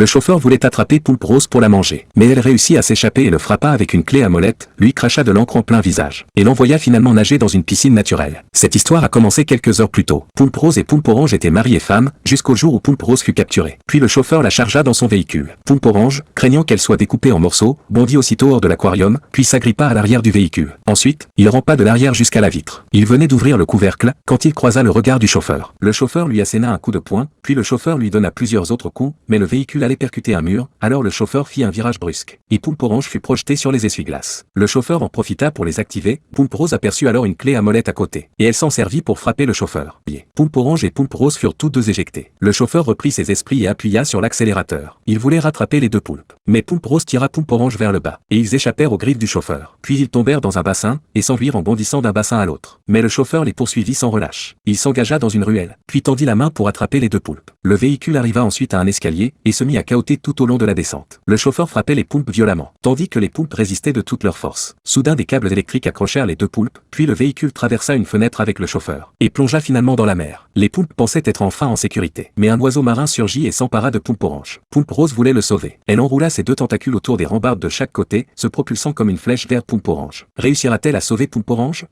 Le chauffeur voulait attraper Poulpe Rose pour la manger, mais elle réussit à s'échapper et le frappa avec une clé à molette, lui cracha de l'encre en plein visage, et l'envoya finalement nager dans une piscine naturelle. Cette histoire a commencé quelques heures plus tôt. Poulpe Rose et Poulpe Orange étaient mari et femme, jusqu'au jour où Poulpe Rose fut capturée. Puis le chauffeur la chargea dans son véhicule. Poulpe Orange, craignant qu'elle soit découpée en morceaux, bondit aussitôt hors de l'aquarium, puis s'agrippa à l'arrière du véhicule. Ensuite, il rampa de l'arrière jusqu'à la vitre. Il venait d'ouvrir le couvercle, quand il croisa le regard du chauffeur. Le chauffeur lui asséna un coup de poing, puis le chauffeur lui donna plusieurs autres coups, mais le véhicule allait percuter un mur, alors le chauffeur fit un virage brusque. Et Poulpe Orange fut projeté sur les essuie-glaces. Le chauffeur en profita pour les activer. Poulpe Rose aperçut alors une clé à molette à côté, et elle s'en servit pour frapper le chauffeur. Poulpe Orange et Poulpe Rose furent tous deux éjectés. Le chauffeur reprit ses esprits et appuya sur l'accélérateur. Il voulait rattraper les deux poulpes. Mais Poulpe Rose tira Poulpe Orange vers le bas, et ils échappèrent aux griffes du chauffeur. Puis ils tombèrent dans un bassin, et s'enfuirent en bondissant d'un bassin à l'autre. Mais le chauffeur les poursuivit sans relâche. Il s'engagea dans une ruelle, puis tendit la main pour attraper les deux poulpes. Le véhicule arriva ensuite à un escalier, et se mit à cahoter tout au long de la descente. Le chauffeur frappait les poulpes violemment, tandis que les poulpes résistaient de toute leur force. Soudain des câbles électriques accrochèrent les deux poulpes, puis le véhicule traversa une fenêtre avec le chauffeur, et plongea finalement dans la mer. Les poulpes pensaient être enfin en sécurité. Mais un oiseau marin surgit et s'empara de Poulpe Orange. Poulpe Rose voulait le sauver. Elle enroula ses deux tentacules autour des rambardes de chaque côté, se propulsant comme une flèche vers Poulpe Orange. Réussira-t-elle à sauver Poulpe Orange?